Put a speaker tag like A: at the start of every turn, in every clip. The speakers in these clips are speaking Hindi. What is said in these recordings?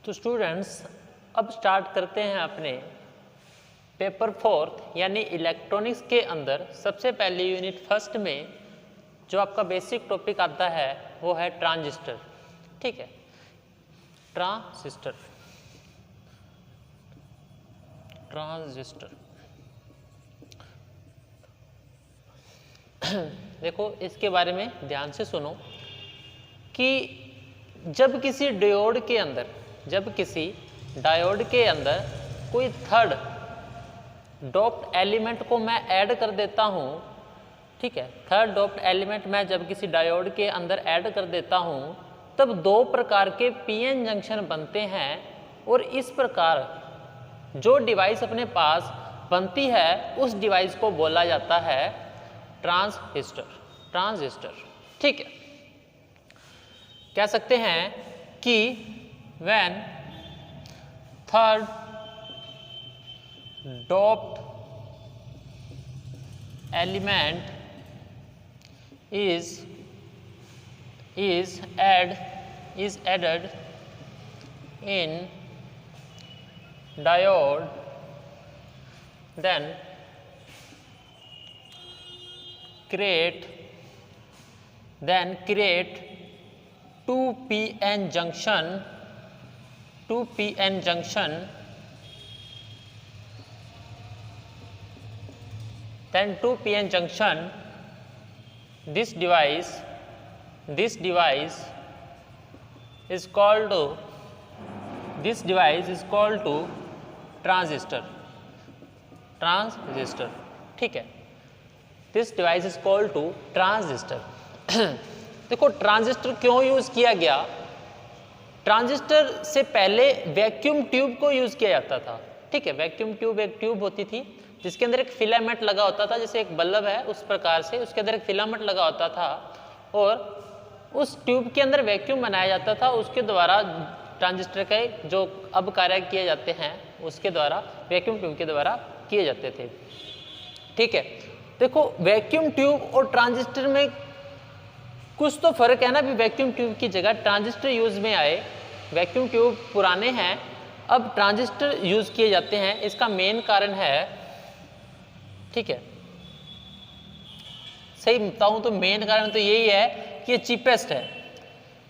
A: तो स्टूडेंट्स अब स्टार्ट करते हैं अपने पेपर 4 यानी इलेक्ट्रॉनिक्स के अंदर सबसे पहले यूनिट फर्स्ट में जो आपका बेसिक टॉपिक आता है वो है ट्रांजिस्टर। ठीक है, ट्रांजिस्टर देखो इसके बारे में ध्यान से सुनो कि जब किसी डायोड के अंदर कोई थर्ड डोप्ड एलिमेंट को मैं ऐड कर देता हूं, ठीक है, थर्ड डोप्ड एलिमेंट मैं जब किसी डायोड के अंदर ऐड कर देता हूं तब दो प्रकार के पीएन जंक्शन बनते हैं और इस प्रकार जो डिवाइस अपने पास बनती है उस डिवाइस को बोला जाता है ट्रांजिस्टर। ठीक है, कह सकते हैं कि when third doped element is added in diode, then create 2p-n junction, then 2p-n junction, this device is called to transistor. ठीक है, this device is called to transistor. देखो ट्रांजिस्टर क्यों यूज किया गया? ट्रांजिस्टर से पहले वैक्यूम ट्यूब को यूज किया जाता था। ठीक है, वैक्यूम ट्यूब एक ट्यूब होती थी जिसके अंदर एक फिलामेंट लगा होता था, जैसे एक बल्ब है उस प्रकार से उसके अंदर एक फिलामेंट लगा होता था और उस ट्यूब के अंदर वैक्यूम बनाया जाता था, उसके द्वारा ट्रांजिस्टर के जो अब कार्य किए जाते हैं उसके द्वारा वैक्यूम ट्यूब के द्वारा किए जाते थे। ठीक है, देखो वैक्यूम ट्यूब और ट्रांजिस्टर में कुछ तो फर्क है ना, भी वैक्यूम ट्यूब की जगह ट्रांजिस्टर यूज में आए। वैक्यूम ट्यूब पुराने हैं, अब ट्रांजिस्टर यूज किए जाते हैं। इसका मेन कारण है, ठीक है, सही बताऊं तो मेन कारण तो यही है कि ये चीपेस्ट है।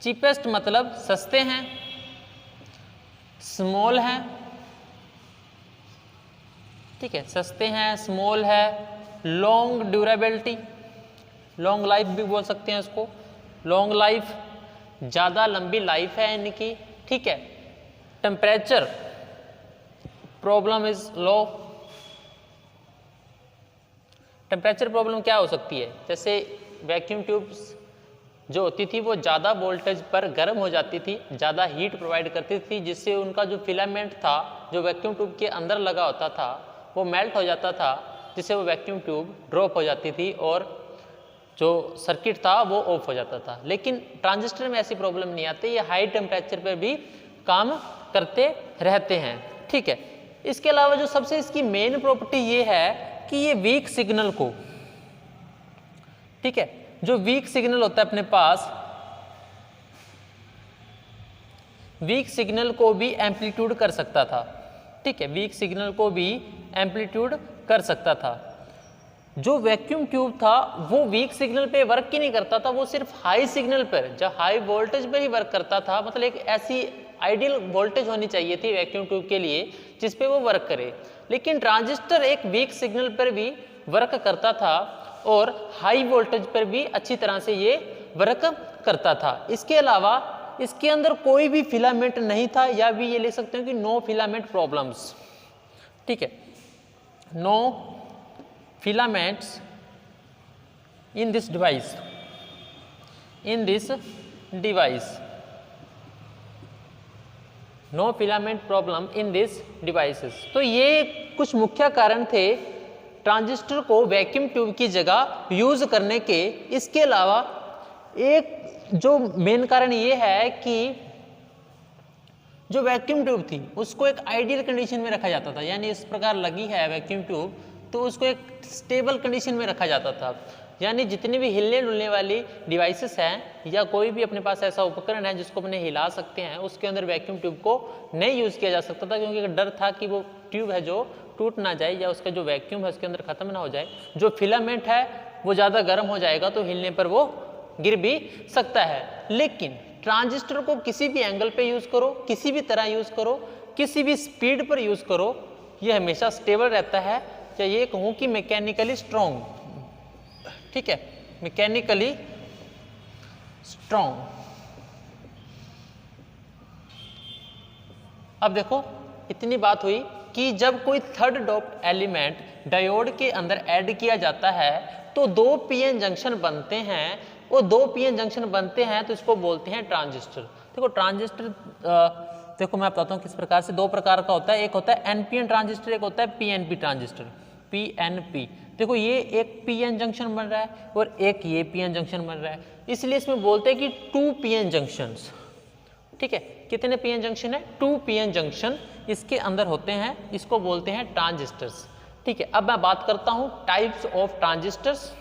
A: चीपेस्ट मतलब सस्ते हैं, स्मॉल हैं, ठीक है, सस्ते हैं, स्मॉल है, लॉन्ग ड्यूरेबिलिटी, लॉन्ग लाइफ भी बोल सकते हैं इसको, लॉन्ग लाइफ, ज़्यादा लंबी लाइफ है इनकी। ठीक है, temperature problem is low. Temperature problem क्या हो सकती है? जैसे वैक्यूम ट्यूब्स जो होती थी वो ज़्यादा वोल्टेज पर गर्म हो जाती थी, ज़्यादा हीट प्रोवाइड करती थी, जिससे उनका जो फिलामेंट था जो वैक्यूम ट्यूब के अंदर लगा होता था वो मेल्ट हो जाता था, जिससे वो वैक्यूम ट्यूब ड्रॉप हो जाती थी और जो सर्किट था वो ऑफ हो जाता था। लेकिन ट्रांजिस्टर में ऐसी प्रॉब्लम नहीं आती, ये हाई टेम्परेचर पर भी काम करते रहते हैं। ठीक है, इसके अलावा जो सबसे इसकी मेन प्रॉपर्टी ये है कि ये वीक सिग्नल को, ठीक है, जो वीक सिग्नल होता है अपने पास, वीक सिग्नल को भी एम्पलीट्यूड कर सकता था। ठीक है, वीक सिग्नल को भी एम्पलीट्यूड कर सकता था। जो वैक्यूम ट्यूब था वो वीक सिग्नल पे वर्क ही नहीं करता था, वो सिर्फ हाई सिग्नल पर, जब हाई वोल्टेज पर ही वर्क करता था। मतलब एक ऐसी आइडियल वोल्टेज होनी चाहिए थी वैक्यूम ट्यूब के लिए जिस पे वो वर्क करे। लेकिन ट्रांजिस्टर एक वीक सिग्नल पर भी वर्क करता था और हाई वोल्टेज पर भी अच्छी तरह से ये वर्क करता था। इसके अलावा इसके अंदर कोई भी फिलामेंट नहीं था, या भी ये लिख सकते हो कि नो फिलामेंट प्रॉब्लम्स। ठीक है, no filaments in this device, no filament problem in this devices. तो ये कुछ मुख्य कारण थे ट्रांजिस्टर को वैक्यूम ट्यूब की जगह यूज करने के। इसके अलावा एक जो मेन कारण ये है कि जो वैक्यूम ट्यूब थी उसको एक आइडियल कंडीशन में रखा जाता था, यानी इस प्रकार लगी है वैक्यूम ट्यूब तो उसको एक स्टेबल कंडीशन में रखा जाता था। यानी जितनी भी हिलने डुलने वाली डिवाइसेस हैं या कोई भी अपने पास ऐसा उपकरण है जिसको अपने हिला सकते हैं, उसके अंदर वैक्यूम ट्यूब को नहीं यूज़ किया जा सकता था, क्योंकि डर था कि वो ट्यूब है जो टूट ना जाए या उसका जो वैक्यूम है उसके अंदर ख़त्म ना हो जाए। जो फिलामेंट है वो ज़्यादा गर्म हो जाएगा तो हिलने पर वो गिर भी सकता है। लेकिन ट्रांजिस्टर को किसी भी एंगल पे यूज़ करो, किसी भी तरह यूज़ करो, किसी भी स्पीड पर यूज़ करो, ये हमेशा स्टेबल रहता है। या ये कहूँ कि मैकेनिकली स्ट्रॉन्ग, ठीक है, मैकेनिकली स्ट्रॉन्ग। अब देखो इतनी बात हुई कि जब कोई थर्ड डोप्ड एलिमेंट डायोड के अंदर ऐड किया जाता है तो 2 पीएन जंक्शन बनते हैं। वो 2 पीएन जंक्शन बनते हैं तो इसको बोलते हैं ट्रांजिस्टर। देखो ट्रांजिस्टर देखो मैं बताता हूँ किस प्रकार से, 2 प्रकार का होता है। एक होता है एनपीएन ट्रांजिस्टर, एक होता है पीएनपी ट्रांजिस्टर। पीएनपी देखो ये एक पीएन जंक्शन बन रहा है और एक ये पीएन जंक्शन बन रहा है, इसलिए इसमें बोलते हैं कि 2 पीएन जंक्शंस। ठीक है, कितने पीएन जंक्शन है? 2 पीएन जंक्शन इसके अंदर होते हैं, इसको बोलते हैं ट्रांजिस्टर्स। ठीक है, अब मैं बात करता हूं टाइप्स ऑफ ट्रांजिस्टर्स।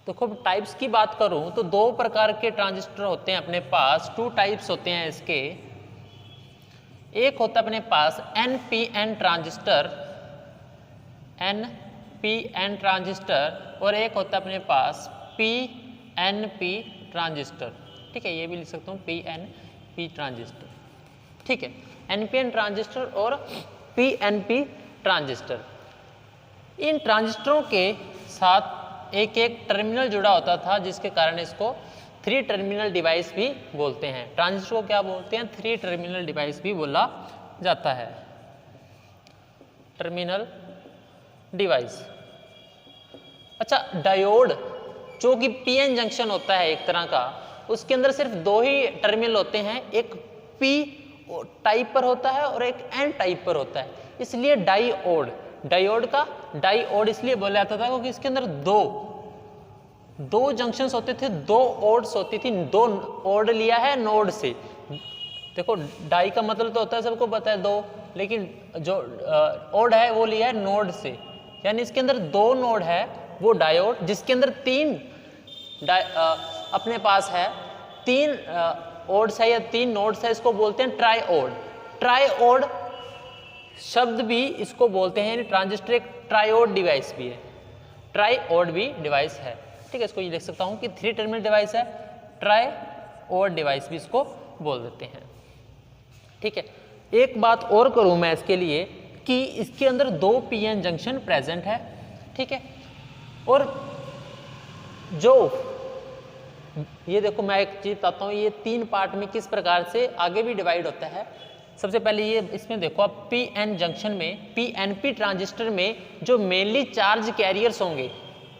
A: देखो टाइप्स की बात करूं तो 2 प्रकार के ट्रांजिस्टर होते हैं अपने पास, 2 टाइप्स होते हैं इसके। एक होता है अपने पास एनपीएन ट्रांजिस्टर, एनपीएन ट्रांजिस्टर, और एक होता है अपने पास पीएनपी ट्रांजिस्टर। ठीक है, ये भी लिख सकता हूँ पीएनपी ट्रांजिस्टर। ठीक है, एनपीएन ट्रांजिस्टर और पीएनपी ट्रांजिस्टर। इन ट्रांजिस्टरों के साथ एक एक टर्मिनल जुड़ा होता था, जिसके कारण इसको 3 टर्मिनल डिवाइस भी बोलते हैं। ट्रांजिस्टर को क्या बोलते हैं? 3 टर्मिनल डिवाइस भी बोला जाता है, टर्मिनल डिवाइस। अच्छा, डायोड जो कि पीएन जंक्शन होता है एक तरह का, उसके अंदर सिर्फ 2 ही टर्मिनल होते हैं, एक पी टाइप पर होता है और एक एन टाइप पर होता है, इसलिए डायोड। डायोड का डायोड इसलिए बोला जाता था क्योंकि इसके अंदर दो जंक्शंस होते थे, 2 ओड्स होती थी। 2 ओड लिया है नोड से। देखो डाई का मतलब तो होता है सबको पता है 2, लेकिन जो ओड है वो लिया है नोड से, यानी इसके अंदर 2 नोड है वो डायोड, जिसके अंदर 3 अपने पास है 3 ओड्स है या 3 नोड्स है, इसको बोलते हैं ट्राइओड। ट्राइओड शब्द भी इसको बोलते हैं, यानी ट्रांजिस्टर एक ट्राइओड डिवाइस भी है, ट्राइओड भी डिवाइस है। ठीक है, इसको ये लिख सकता हूँ कि 3 टर्मिनल डिवाइस है, ट्राइओड डिवाइस भी इसको बोल देते हैं। ठीक है, एक बात और करूँ मैं इसके लिए कि इसके अंदर 2 पीएन जंक्शन प्रेजेंट है। ठीक है, और जो ये देखो मैं एक चीज बताता हूँ, ये 3 पार्ट में किस प्रकार से आगे भी डिवाइड होता है। सबसे पहले ये इसमें देखो आप पीएन जंक्शन में, पीएनपी ट्रांजिस्टर में जो मेनली चार्ज कैरियर्स होंगे,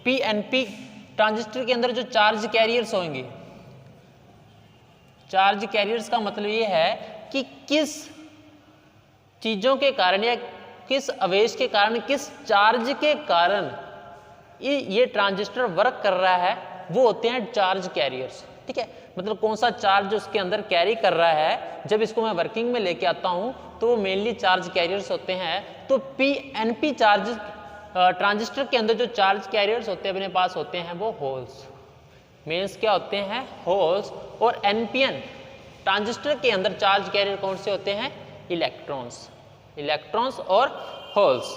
A: पीएनपी ट्रांजिस्टर के अंदर जो चार्ज कैरियर्स होंगे, चार्ज कैरियर्स का मतलब ये है कि किस चीजों के कारण या किस आवेश के कारण, किस चार्ज के कारण ये ट्रांजिस्टर वर्क कर रहा है, वो होते हैं चार्ज कैरियर्स। ठीक है, मतलब कौन सा चार्ज उसके अंदर कैरी कर रहा है, जब इसको मैं वर्किंग में लेके आता हूं तो वो मेनली चार्ज कैरियर्स होते हैं। तो पीएनपी चार्ज ट्रांजिस्टर के अंदर जो चार्ज कैरियर्स होते हैं अपने पास होते हैं वो होल्स, मीन्स क्या होते हैं? होल्स। और एनपीएन ट्रांजिस्टर के अंदर चार्ज कैरियर कौन से होते हैं? इलेक्ट्रॉन्स, इलेक्ट्रॉन्स और होल्स।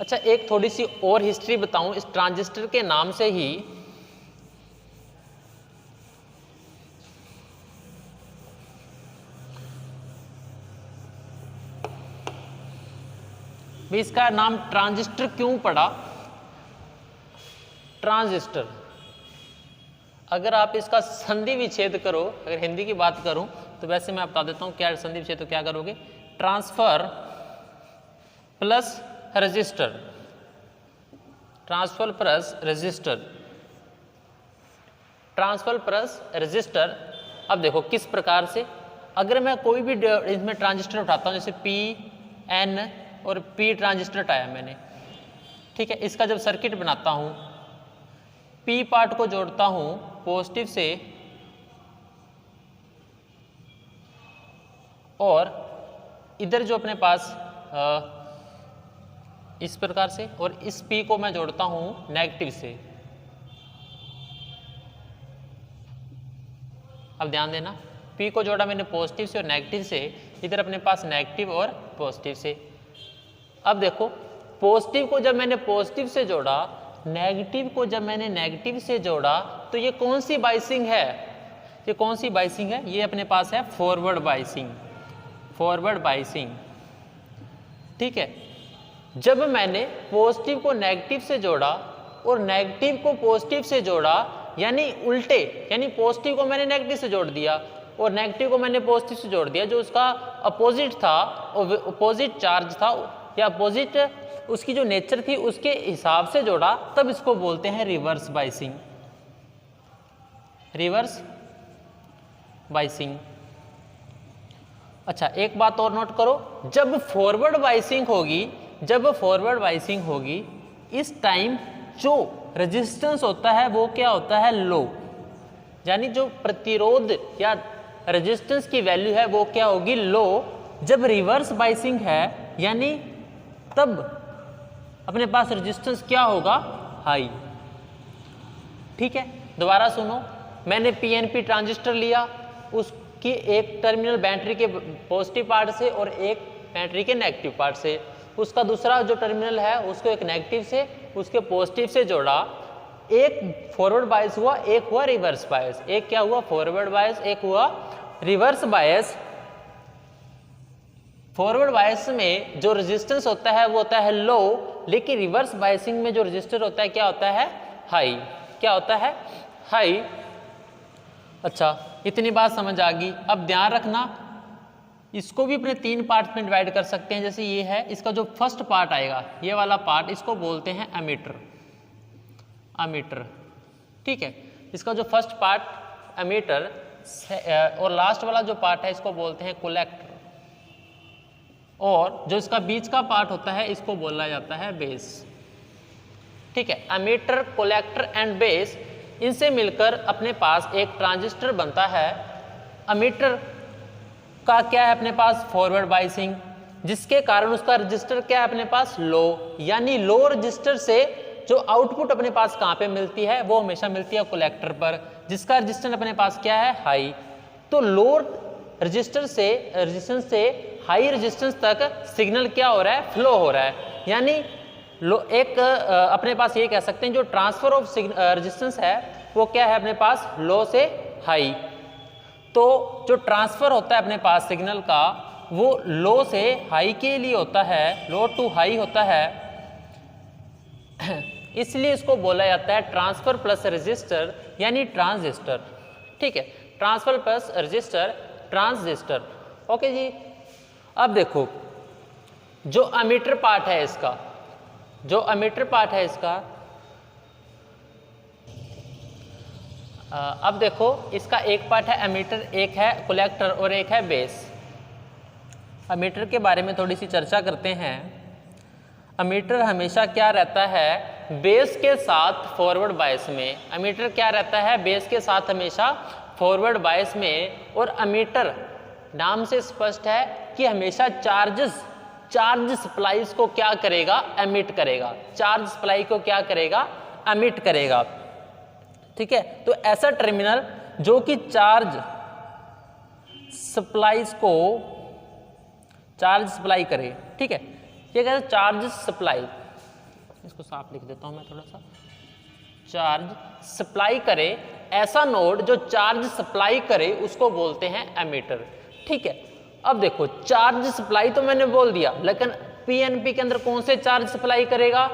A: अच्छा, एक थोड़ी सी और हिस्ट्री बताऊं इस ट्रांजिस्टर के नाम से ही। भी इसका नाम ट्रांजिस्टर क्यों पड़ा? ट्रांजिस्टर, अगर आप इसका संधि विच्छेद करो, अगर हिंदी की बात करूं तो वैसे मैं बता देता हूं क्या संधि विच्छेद, तो क्या करोगे, transfer plus register, transfer plus register, transfer plus register. अब देखो किस प्रकार से, अगर मैं कोई भी इसमें ट्रांजिस्टर उठाता हूं, जैसे पी एन और पी ट्रांजिस्टर उठाया मैंने, ठीक है, इसका जब सर्किट बनाता हूं, पी पार्ट को जोड़ता हूं पॉजिटिव से और इधर जो अपने पास इस प्रकार से, और इस पी को मैं जोड़ता हूं नेगेटिव से। अब ध्यान देना, पी को जोड़ा मैंने पॉजिटिव से और नेगेटिव से, इधर अपने पास नेगेटिव और पॉजिटिव से। अब देखो पॉजिटिव को जब मैंने पॉजिटिव से जोड़ा, नेगेटिव को जब मैंने नेगेटिव से जोड़ा, तो ये कौन सी बाइसिंग है, ये कौन सी बाइसिंग है, ये अपने पास है फॉरवर्ड बाइसिंग, फॉरवर्ड बाइसिंग, ठीक है। जब मैंने पॉजिटिव को नेगेटिव से जोड़ा और नेगेटिव को पॉजिटिव से जोड़ा, यानी उल्टे, यानी पॉजिटिव को मैंने नेगेटिव से जोड़ दिया और नेगेटिव को मैंने पॉजिटिव से जोड़ दिया, जो उसका अपोजिट था और अपोजिट चार्ज था या अपोजिट उसकी जो नेचर थी उसके हिसाब से जोड़ा, तब इसको बोलते हैं रिवर्स बाइसिंग, रिवर्स बाइसिंग। अच्छा एक बात और नोट करो, जब फॉरवर्ड बाइसिंग होगी, जब फॉरवर्ड बाइसिंग होगी, इस टाइम जो रेजिस्टेंस होता है वो क्या होता है, लो, यानी जो प्रतिरोध या रेजिस्टेंस की वैल्यू है वो क्या होगी, लो। जब रिवर्स बाइसिंग है यानी तब अपने पास रेजिस्टेंस क्या होगा, हाई, ठीक है। दोबारा सुनो, मैंने पीएनपी ट्रांजिस्टर लिया, उसकी एक टर्मिनल बैटरी के पॉजिटिव पार्ट से और एक बैटरी के नेगेटिव पार्ट से, उसका दूसरा जो टर्मिनल है उसको एक नेगेटिव से उसके पॉजिटिव से जोड़ा, एक फॉरवर्ड बायस हुआ, एक हुआ रिवर्स बायस, एक क्या हुआ फॉरवर्ड बायस, एक हुआ रिवर्स बायस। फॉरवर्ड बायस में जो रेजिस्टेंस होता है वो होता है लो, लेकिन रिवर्स बायसिंग में जो रेजिस्टर होता है क्या होता है, हाई, क्या होता है, हाई। अच्छा इतनी बात समझ आ गई। अब ध्यान रखना, इसको भी अपने तीन पार्ट में डिवाइड कर सकते हैं। जैसे ये है, इसका जो फर्स्ट पार्ट आएगा, ये वाला पार्ट, इसको बोलते हैं एमीटर, एमीटर, ठीक है। इसका जो फर्स्ट पार्ट एमीटर और लास्ट वाला जो पार्ट है इसको बोलते हैं कलेक्टर, और जो इसका बीच का पार्ट होता है इसको बोला जाता है बेस, ठीक है। एमीटर, कलेक्टर एंड बेस, इनसे मिलकर अपने पास एक ट्रांजिस्टर बनता है। एमीटर का क्या है अपने पास, फॉरवर्ड बाइसिंग, जिसके कारण उसका रजिस्टर क्या है अपने पास, लो, यानी लो रजिस्टर से जो आउटपुट अपने पास कहाँ पे मिलती है, वो हमेशा मिलती है कलेक्टर पर, जिसका रजिस्टेंस अपने पास क्या है, हाई। तो लो रजिस्टर से रेजिस्टेंस से हाई रेजिस्टेंस तक सिग्नल क्या हो रहा है, फ्लो हो रहा है, यानी लो एक अपने पास ये कह सकते हैं जो ट्रांसफर ऑफ रेजिस्टेंस है वो क्या है अपने पास, लो से हाई। तो जो ट्रांसफर होता है अपने पास सिग्नल का, वो लो से हाई के लिए होता है, लो टू हाई होता है, इसलिए इसको बोला जाता है ट्रांसफर प्लस रेजिस्टर यानी ट्रांजिस्टर, ठीक है। Transfer plus resistor, transistor, okay जी। अब देखो जो एमीटर पार्ट है इसका, जो एमीटर पार्ट है इसका, अब देखो इसका एक पार्ट है एमीटर, एक है कलेक्टर और एक है बेस। एमीटर के बारे में थोड़ी सी चर्चा करते हैं। एमीटर हमेशा क्या रहता है, बेस के साथ फॉरवर्ड बायस में, एमीटर क्या रहता है, बेस के साथ हमेशा फॉरवर्ड बायस में। और एमीटर नाम से स्पष्ट है कि हमेशा चार्ज सप्लाईज को क्या करेगा, एमिट करेगा, चार्ज सप्लाई को क्या करेगा, एमिट करेगा, ठीक है। तो ऐसा टर्मिनल जो कि चार्ज सप्लाईज को चार्ज सप्लाई करे, ठीक है, ये कहते हैं चार्ज सप्लाई, इसको साफ लिख देता हूं मैं थोड़ा सा, चार्ज सप्लाई करे, ऐसा नोड जो चार्ज सप्लाई करे उसको बोलते हैं एमीटर, ठीक है। अब देखो चार्ज सप्लाई तो मैंने बोल दिया, लेकिन पीएनपी के अंदर कौन से चार्ज सप्लाई करेगा,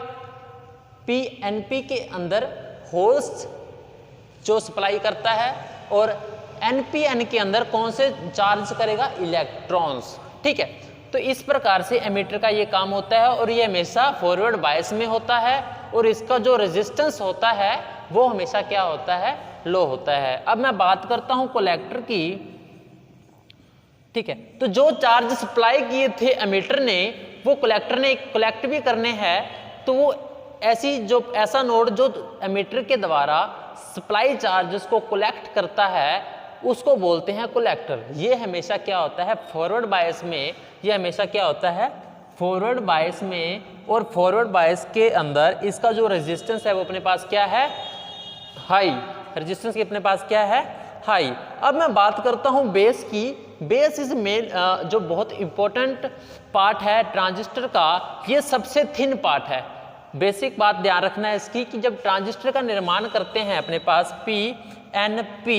A: पीएनपी के अंदर होल्स जो सप्लाई करता है, और NPN के अंदर कौन से चार्ज करेगा, इलेक्ट्रॉन्स। ठीक है, तो इस प्रकार से एमीटर का ये काम होता है और ये हमेशा फॉरवर्ड बायस में होता है और इसका जो रेजिस्टेंस होता है वो हमेशा क्या होता है, लो होता है। अब मैं बात करता हूं कलेक्टर की। ठीक है, तो जो चार्ज सप्लाई किए थे एमीटर ने वो कलेक्टर ने कलेक्ट भी करने हैं, तो वो ऐसा नोड जो एमीटर के द्वारा सप्लाई चार्जेस को कलेक्ट करता है उसको बोलते हैं कलेक्टर। ये हमेशा क्या होता है, फॉरवर्ड बायस में, ये हमेशा क्या होता है, फॉरवर्ड बायस में, और फॉरवर्ड बायस के अंदर इसका जो रेजिस्टेंस है वो अपने पास क्या है, हाई। रेजिस्टेंस की अपने पास क्या है, हाई। अब मैं बात करता हूं बेस की। बेस इज मेन जो बहुत इंपॉर्टेंट पार्ट है ट्रांजिस्टर का, ये सबसे थिन पार्ट है। बेसिक बात ध्यान रखना है इसकी कि जब ट्रांजिस्टर का निर्माण करते हैं अपने पास PNP,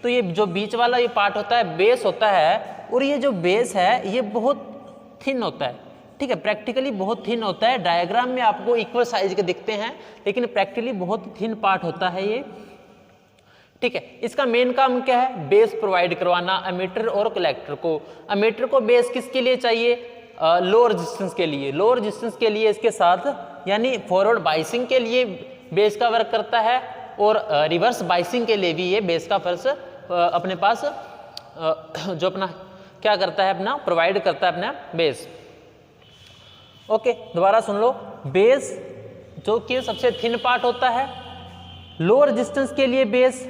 A: तो ये जो बीच वाला ये पार्ट होता है बेस होता है, और ये जो बेस है ये बहुत थिन होता है। ठीक है, प्रैक्टिकली बहुत थिन होता है। डायग्राम में आपको इक्वल साइज के दिखते हैं लेकिन प्रैक्टिकली बहुत थिन पार्ट होता है ये। ठीक है, इसका मेन काम क्या है, बेस प्रोवाइड करवाना एमीटर और कलेक्टर को। एमीटर को बेस किसके लिए चाहिए, लो रेजिस्टेंस के लिए। लो रेजिस्टेंस के लिए इसके साथ यानी फॉरवर्ड बाइसिंग के लिए बेस का वर्क करता है, और रिवर्स बाइसिंग के लिए भी ये बेस का फर्स अपने पास जो अपना क्या करता है, अपना प्रोवाइड करता है अपना बेस। ओके, दोबारा सुन लो। बेस जो कि सबसे थिन पार्ट होता है, लो रेजिस्टेंस के लिए बेस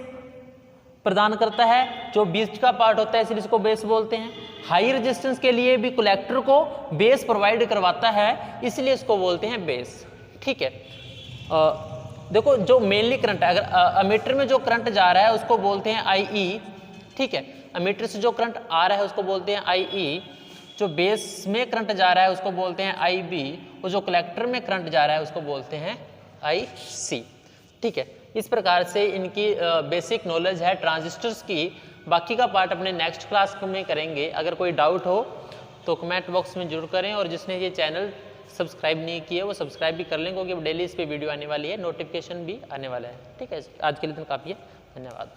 A: प्रदान करता है, जो बीच का पार्ट होता है इसलिए इसको बेस बोलते हैं। हाई रेजिस्टेंस के लिए भी कलेक्टर को बेस प्रोवाइड करवाता है, इसलिए इसको बोलते हैं बेस। ठीक है, देखो जो मेनली करंट है, अगर एमीटर में जो करंट जा रहा है उसको बोलते हैं IE। ठीक है, एमीटर से जो करंट आ रहा है उसको बोलते हैं IE, जो बेस में करंट जा रहा है उसको बोलते हैं IB, और जो कलेक्टर में करंट जा रहा है उसको बोलते हैं IC। ठीक है, इस प्रकार से इनकी बेसिक नॉलेज है ट्रांजिस्टर्स की। बाकी का पार्ट अपने नेक्स्ट क्लास में करेंगे। अगर कोई डाउट हो तो कमेंट बॉक्स में जरूर करें, और जिसने ये चैनल सब्सक्राइब नहीं किया वो सब्सक्राइब भी कर लें, क्योंकि डेली इस पे वीडियो आने वाली है, नोटिफिकेशन भी आने वाला है। ठीक है, आज के लिए तो काफ़ी है, धन्यवाद।